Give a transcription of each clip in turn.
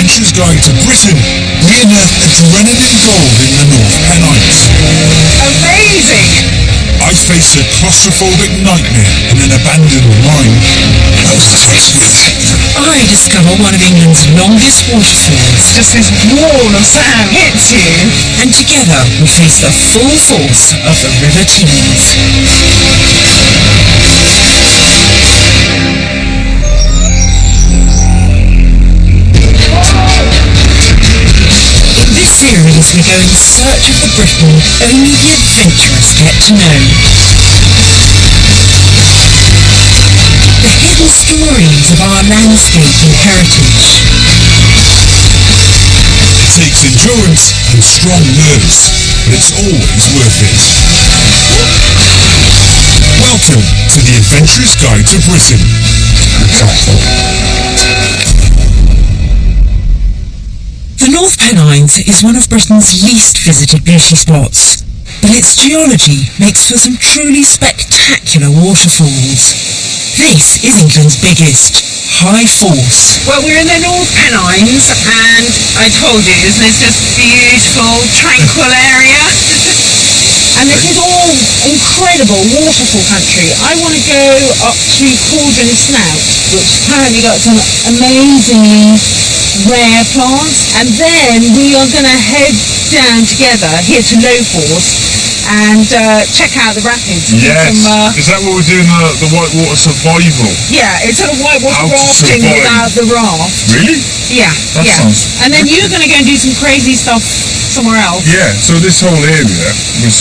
Adventurer's Guide to Britain, we unearth adrenaline gold in the North Pennines. Amazing! I face a claustrophobic nightmare in an abandoned mine. What's next with? I discover one of England's longest waterfalls. Just this wall of sand hits you. And together we face the full force of the River Tees. In this series we go in search of the Britain only the adventurous get to know. The hidden stories of our landscape and heritage. It takes endurance and strong nerves, but it's always worth it. Welcome to the Adventurer's Guide to Britain. The North Pennines is one of Britain's least visited beauty spots, but its geology makes for some truly spectacular waterfalls. This is England's biggest, High Force. Well, we're in the North Pennines, and I told you, isn't this just beautiful, tranquil area? And this is all incredible waterfall country. I want to go up to Cauldron Snout, which apparently got some amazingly rare plants, and then we are going to head down together here to Low Force and check out the rapids. Yes. Is that what we're doing, the whitewater survival? Yeah, it's sort of whitewater How to rafting survive. without the raft. Really? Yeah, That yeah. sounds And then you're going to go and do some crazy stuff somewhere else. Yeah, so this whole area was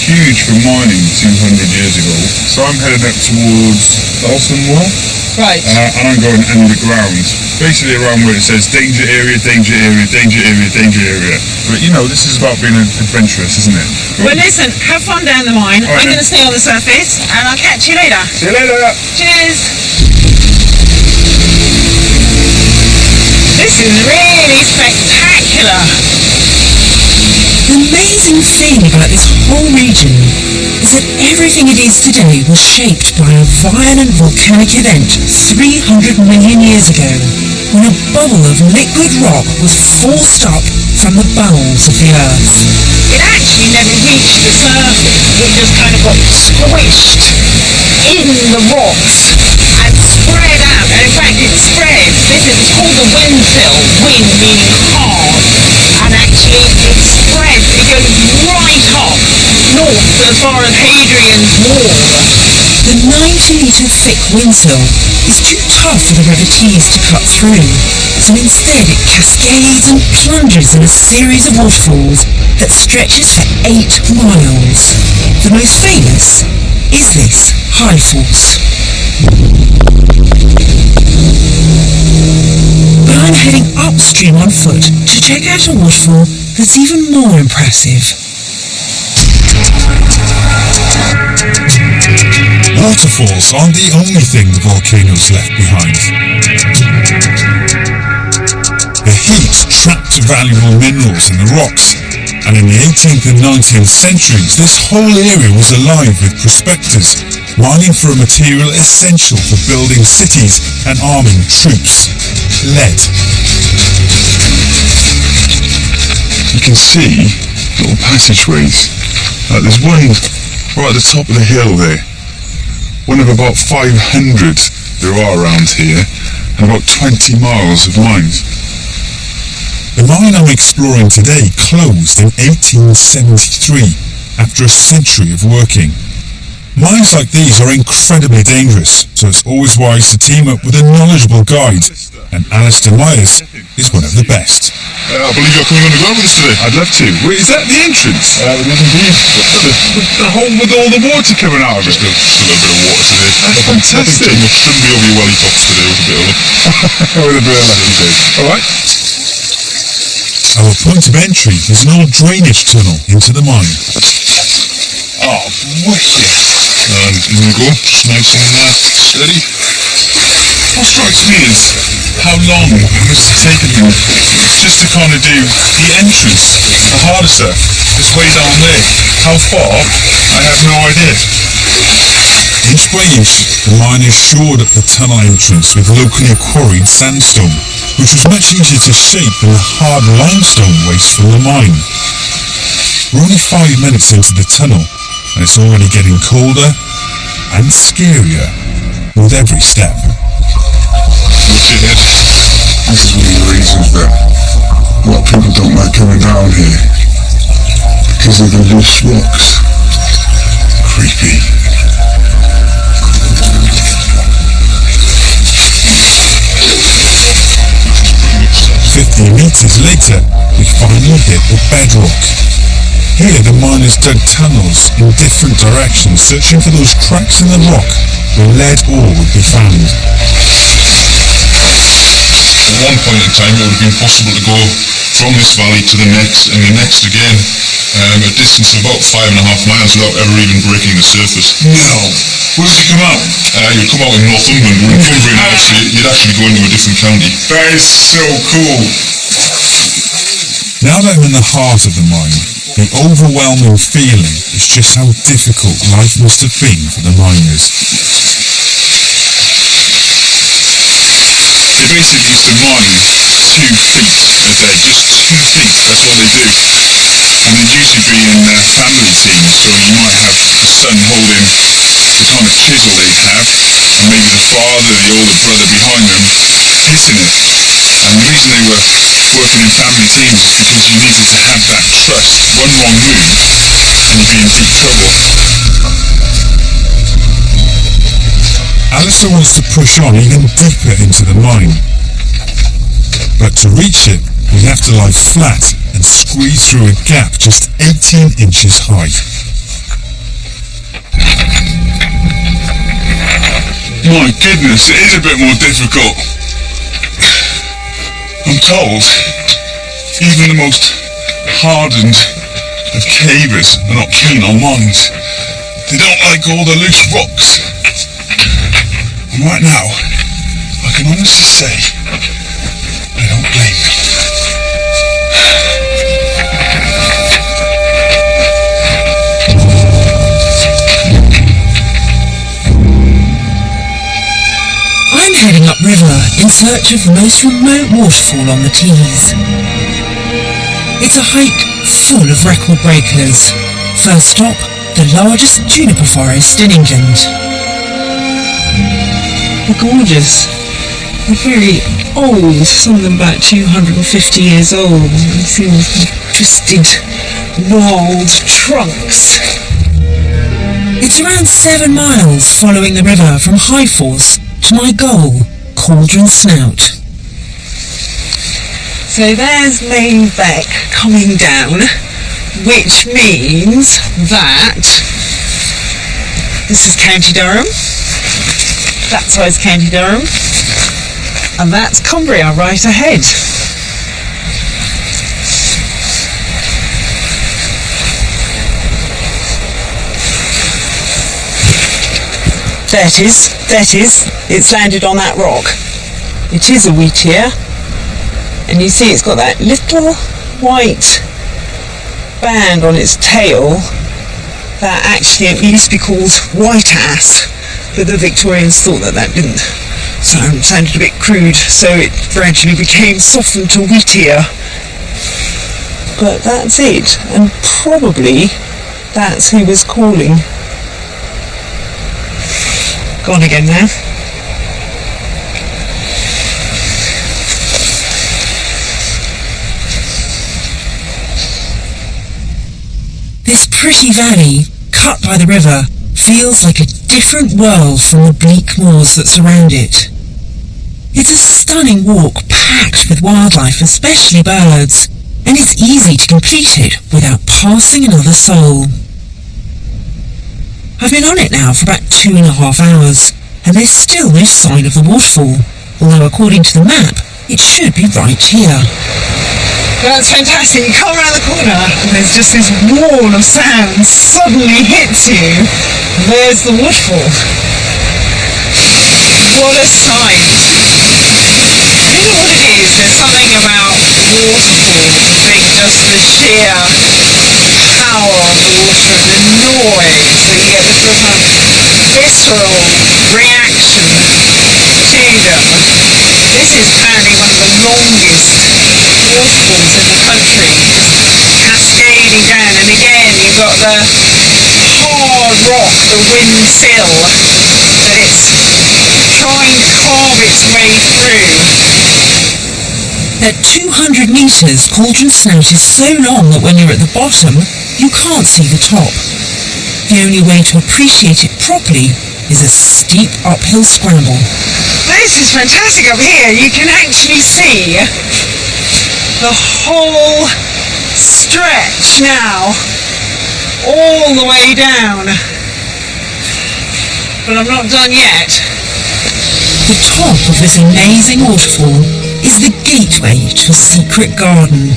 huge for mining 200 years ago. So I'm heading up towards Elsinore, Right. and I'm going underground. Basically around where it says danger area, danger area, danger area, danger area. But you know, this is about being adventurous, isn't it? Well, listen, have fun down the mine. All right, I'm then. going to stay on the surface, and I'll catch you later. See you later! Cheers! This is really spectacular. The amazing thing about this whole region is that everything it is today was shaped by a violent volcanic event 300 million years ago, when a bubble of liquid rock was forced up from the bowels of the earth. It actually never reached the surface, it just kind of got squished in the rocks and spread out, and in fact it spreads. It's called the windsill, wind meaning hard, and actually it spreads, it goes right up north as far as Hadrian's Wall. The 90-metre thick windsill is too tough for the River Tees to cut through, so instead it cascades and plunges in a series of waterfalls that stretches for 8 miles. The most famous is this High Force. But I'm heading upstream on foot to check out a waterfall that's even more impressive. Waterfalls aren't the only thing the volcanoes left behind. The heat trapped valuable minerals in the rocks, and in the 18th and 19th centuries this whole area was alive with prospectors, mining for a material essential for building cities and arming troops: lead. You can see little passageways. There's one right at the top of the hill there. One of about 500 there are around here, and about 20 miles of mines. The mine I'm exploring today closed in 1873 after a century of working. Mines like these are incredibly dangerous, so it's always wise to team up with a knowledgeable guide, and Alistair Myers is one of the best. I believe you're coming underground with us today. I'd love to. Wait, is that the entrance? It is indeed. The hole with all the water coming out of it? Just a little bit of water today. That's fantastic. Nothing too much. Shouldn't be over your welly tops today with a bit of luck. With a bit of luck indeed. Alright. Our point of entry is an old drainage tunnel into the mine. Oh, wicked. And in we go. Just nice and steady. What strikes me is how long has it taken them just to kind of do the entrance, the harder stuff, is way down there. How far? I have no idea. Inch by inch, the mine is shored up the tunnel entrance with locally quarried sandstone. which was much easier to shape than the hard limestone waste from the mine. We're only 5 minutes into the tunnel, and it's already getting colder and scarier with every step. Watch your head. This is one of the reasons that a lot of people don't like coming down here. Because of the loose rocks. Creepy. 50 meters later, we finally hit the bedrock. Here, the miners dug tunnels in different directions, searching for those cracks in the rock where lead ore would be found. At one point in time, it would have been possible to go from this valley to the next and the next again, a distance of about 5.5 miles without ever even breaking the surface. No. Where did you come out? You'd come out in Northumberland. We're in Cumbria now, so you'd actually go into a different county. That is so cool. Now that I'm in the heart of the mine, the overwhelming feeling is just how difficult life must have been for the miners. They basically used to mine 2 feet a day, just 2 feet, that's what they do. And they'd usually be in family teams, so you might have a son holding the kind of chisel they'd have, and maybe the father, the older brother behind them, hitting it. And the reason they were working in family teams is because you needed to have that trust. One wrong move, and you'd be in deep trouble. Alistair wants to push on even deeper into the mine. But to reach it, we have to lie flat and squeeze through a gap just 18 inches high. My goodness, it is a bit more difficult. I'm told even the most hardened of cavers are not keen on mines. They don't like all the loose rocks. And right now, I can honestly say, I don't blame them. I'm heading upriver in search of the most remote waterfall on the Tees. It's a hike full of record breakers. First stop, the largest juniper forest in England. They're gorgeous. They're very old, some of them about 250 years old. You see all the twisted, gnarled trunks. It's around 7 miles following the river from High Force to my goal, Cauldron Snout. So there's Main Beck coming down, which means that this is County Durham, that side's County Durham, and that's Cumbria right ahead. There it is, it's landed on that rock. It is a wheatear, and you see it's got that little white band on its tail that actually it used to be called white ass, but the Victorians thought that that didn't sounded a bit crude, so it gradually became softened to wheatear. But that's it, and probably that's who was calling. Gone again now. This pretty valley, cut by the river, feels like a different world from the bleak moors that surround it. It's a stunning walk packed with wildlife, especially birds, and it's easy to complete it without passing another soul. I've been on it now for about 2.5 hours, and there's still no sign of the waterfall, although according to the map, it should be right here. That's fantastic. You come around the corner and there's just this wall of sand suddenly hits you. There's the waterfall. What a sight. I don't know what it is. There's something about waterfalls. I think just the sheer power of the water and the noise. So you get this sort of visceral reaction to them. This is apparently one of the longest waterfalls in the country, just cascading down, and again you've got the hard rock, the wind sill, that it's trying to carve its way through. At 200 metres, Cauldron Snout is so long that when you're at the bottom, you can't see the top. The only way to appreciate it properly is a steep uphill scramble. This is fantastic up here. You can actually see the whole stretch now, all the way down. But I'm not done yet. The top of this amazing waterfall is the gateway to a secret garden.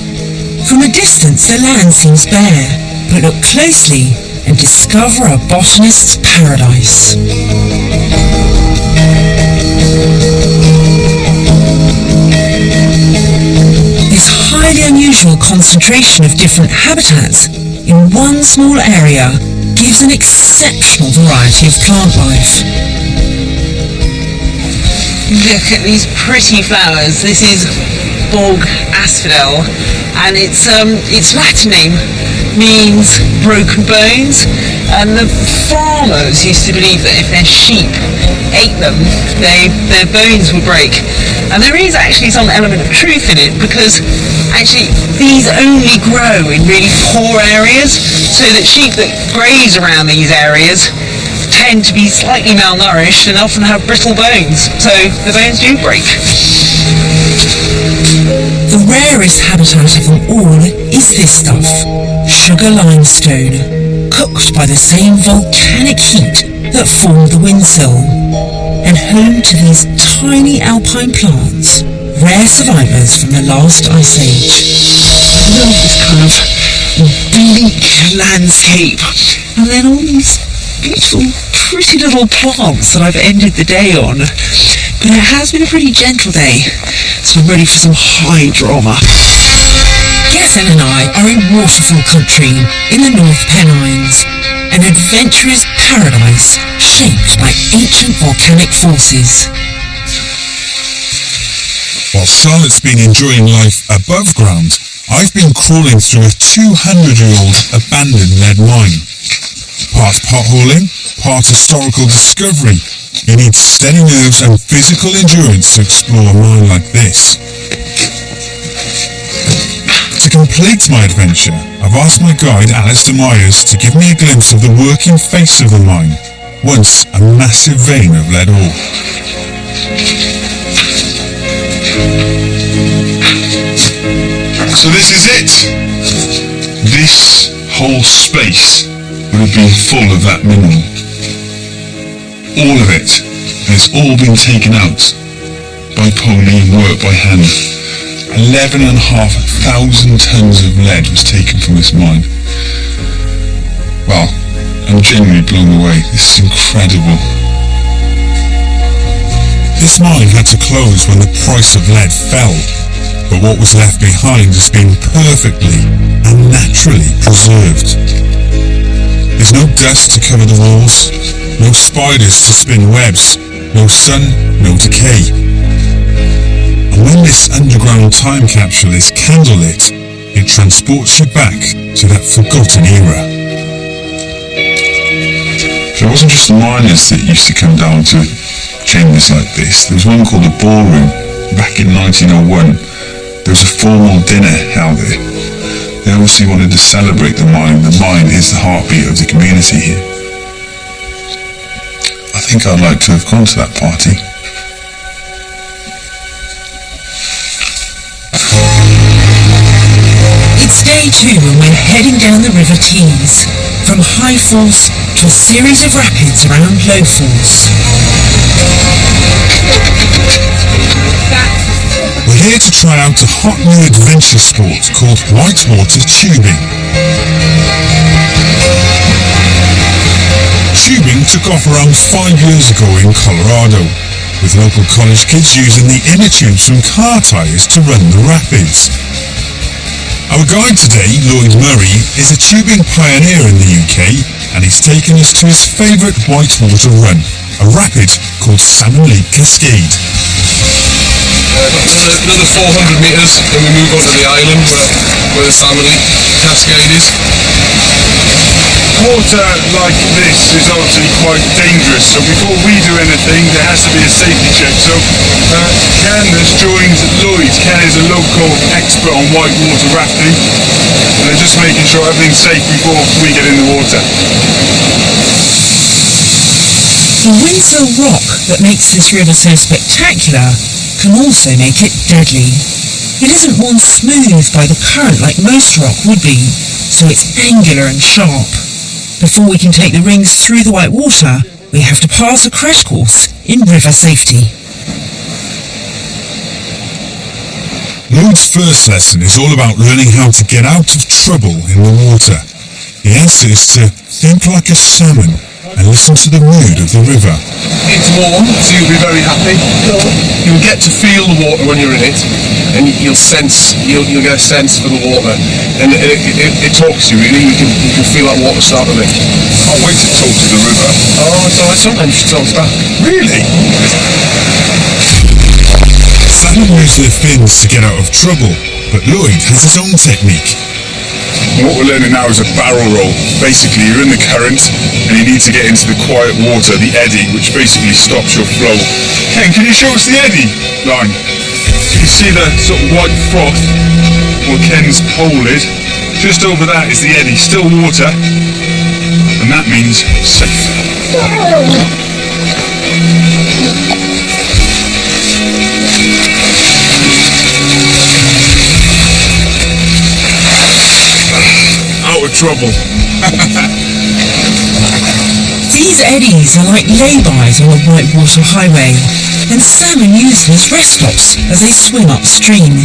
From a distance, the land seems bare, but look closely and discover a botanist's paradise. This highly unusual concentration of different habitats in one small area gives an exceptional variety of plant life. Look at these pretty flowers. This is bog asphodel, and its Latin name means broken bones, and the farmers used to believe that if their sheep ate them, their bones would break. And there is actually some element of truth in it, because actually these only grow in really poor areas, so that sheep that graze around these areas tend to be slightly malnourished and often have brittle bones, so the bones do break. The rarest habitat of them all is this stuff, sugar limestone, cooked by the same volcanic heat that formed the windsill, and home to these tiny alpine plants, rare survivors from the last ice age. I love this kind of bleak landscape, and then all these beautiful, pretty little plants that I've ended the day on. But it has been a pretty gentle day, so I'm ready for some high drama. Gethin and I are in Waterfall country in the North Pennines, an adventurous paradise shaped by ancient volcanic forces. While Charlotte's been enjoying life above ground, I've been crawling through a 200-year-old abandoned lead mine. Part potholing, part historical discovery. You need steady nerves and physical endurance to explore a mine like this. To complete my adventure, I've asked my guide Alistair Myers to give me a glimpse of the working face of the mine, once a massive vein of lead ore. So this is it. This whole space would have been full of that mineral. All of it. And it's all been taken out by pony and worked by hand. 11,500 tons of lead was taken from this mine. Well, I'm genuinely blown away. This is incredible. This mine had to close when the price of lead fell, but what was left behind has been perfectly and naturally preserved. There's no dust to cover the walls, no spiders to spin webs, no sun, no decay. And when this underground time capsule is candlelit, it transports you back to that forgotten era. So it wasn't just miners that used to come down to chambers like this. There was one called the Ballroom back in 1901. There was a formal dinner held there. They obviously wanted to celebrate the mine. The mine is the heartbeat of the community here. I think I'd like to have gone to that party. It's day 2 and we're heading down the River Tees, from high falls to a series of rapids around low falls. We're here to try out a hot new adventure sport called whitewater tubing. Tubing took off around 5 years ago in Colorado, with local college kids using the inner tubes from car tyres to run the rapids. Our guide today, Lloyd Murray, is a tubing pioneer in the UK, and he's taken us to his favourite whitewater run, a rapid called Salmon Lake Cascade. Another 400 metres, then we move on to the island where the salmon cascade is. Water like this is obviously quite dangerous, so before we do anything there has to be a safety check. So Ken has joined Lloyd. Ken is a local expert on whitewater rafting, and they're just making sure everything's safe before we get in the water. The Windsor rock that makes this river so spectacular can also make it deadly. It isn't worn smooth by the current like most rock would be, so it's angular and sharp. Before we can take the rings through the white water, we have to pass a crash course in river safety. Lloyd's first lesson is all about learning how to get out of trouble in the water. The answer is to think like a salmon and listen to the mood of the river. It's warm, so you'll be very happy. You'll get to feel the water when you're in it, and you'll get a sense for the water, and it talks to you. Really, you can feel that water start to lift. I can't wait to talk to the river. Oh, it's alright. Sometimes she talks back. Really? Salmon use their fins to get out of trouble, but Lloyd has his own technique. What we're learning now is a barrel roll. Basically, you're in the current and you need to get into the quiet water, the eddy, which basically stops your flow. Ken, can you show us the eddy line? You can see the sort of white froth where Ken's pole is. Just over that is the eddy, still water, and that means safe. Out of trouble. These eddies are like lay-bys on a whitewater highway, and salmon use them as rest stops as they swim upstream.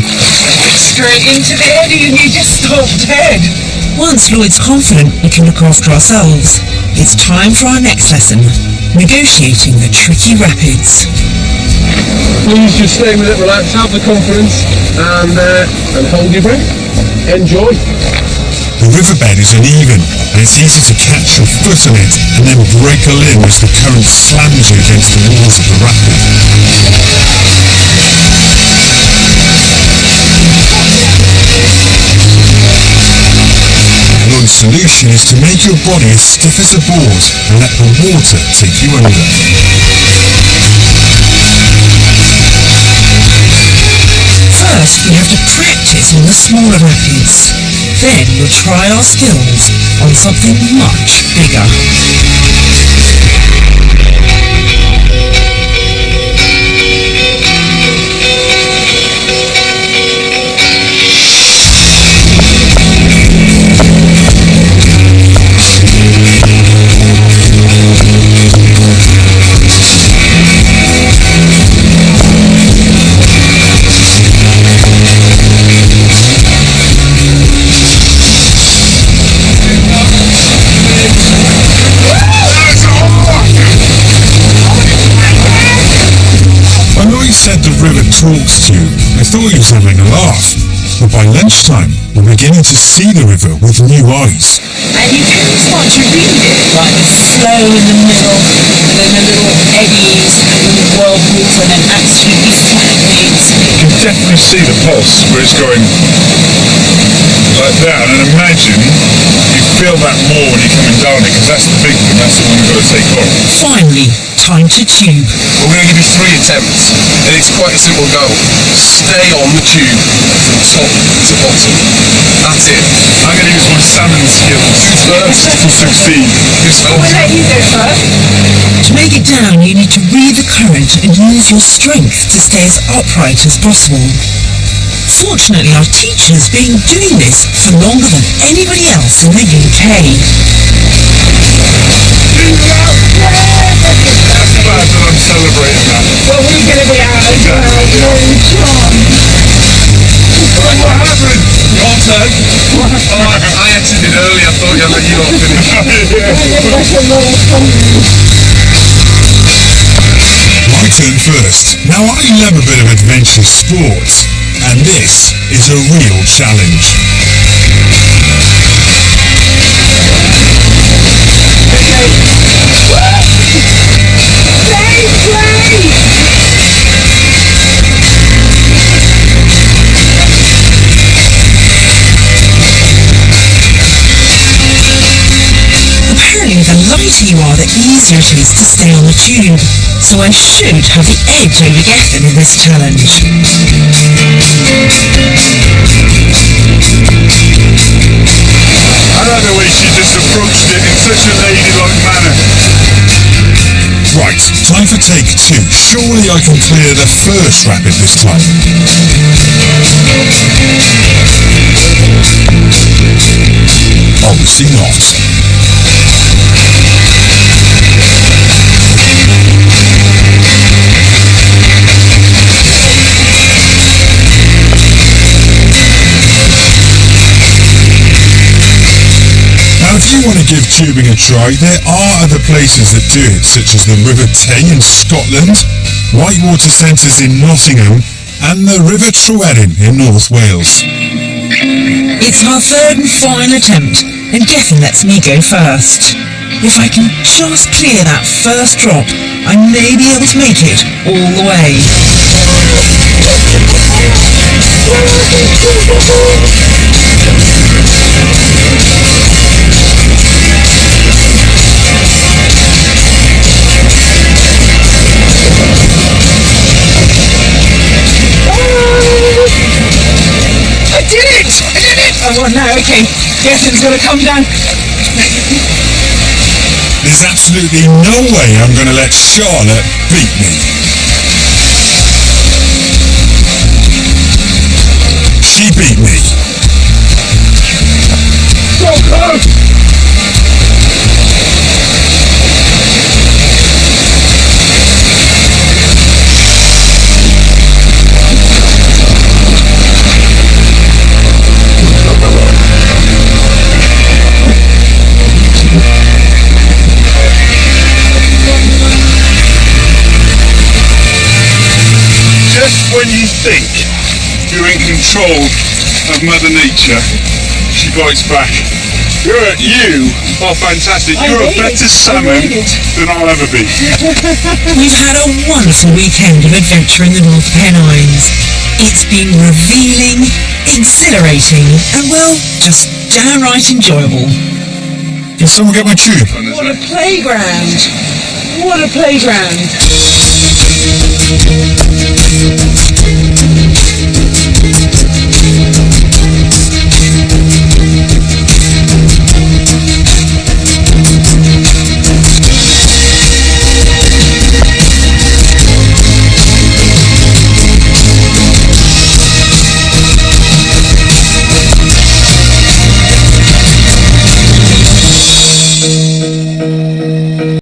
Straight into the eddy and you just stop dead. Once Lloyd's confident we can look after ourselves, it's time for our next lesson, negotiating the tricky rapids. Please just stay with it, relax, have the confidence, and hold your breath. Enjoy. The riverbed is uneven, and it's easy to catch your foot on it and then break a limb as the current slams you against the walls of the rapid. Lloyd's solution is to make your body as stiff as a board and let the water take you under. First, we have to practice on the smaller rapids. Then we'll try our skills on something much bigger. Said the river talks to you. I thought he was having a laugh, but by lunchtime we're beginning to see the river with new eyes. And you can start to read it, like the flow in the middle, and then the little eddies, and the whirlpools, and then absolutely flat waves. You can definitely see the pulse where it's going like that, and imagine you feel that more when you're coming down it, because that's the big one, that's the one we've got to take on. Finally, time to tube. We're going to give you 3 attempts, and it's quite a simple goal. Stay on the tube from top to bottom. That's it. I'm going to use my salmon skills first to succeed. We'll let you go first. To make it down, you need to read the current and use your strength to stay as upright as possible. Fortunately, our teacher's been doing this for longer than anybody else in the UK. That's bad that I'm celebrating that. Well, we're going to be out as well. What happened? Your turn. I exited early, I thought I'd let you all finish. My turn first. Now I love a bit of adventure sports, and this is a real challenge. facilities to stay on the tube, so I should have the edge over Gethin in this challenge. I like the way she just approached it in such a ladylike manner. Right, time for take 2. Surely I can clear the first rapid this time. Obviously not. Now if you want to give tubing a try, there are other places that do it, such as the River Tay in Scotland, Whitewater Centres in Nottingham, and the River Trewedyn in North Wales. It's our third and final attempt, and Gethin lets me go first. If I can just clear that first drop, I may be able to make it all the way. Oh no, okay. Gethin's got to come down. There's absolutely no way I'm going to let Charlotte beat me. She beat me. So close! When you think you're in control of Mother Nature, she bites back. You are fantastic. You're a better salmon than I'll ever be. We've had a wonderful weekend of adventure in the North Pennines. It's been revealing, exhilarating, and well, just downright enjoyable. Can someone get my tube? What a playground! What a playground!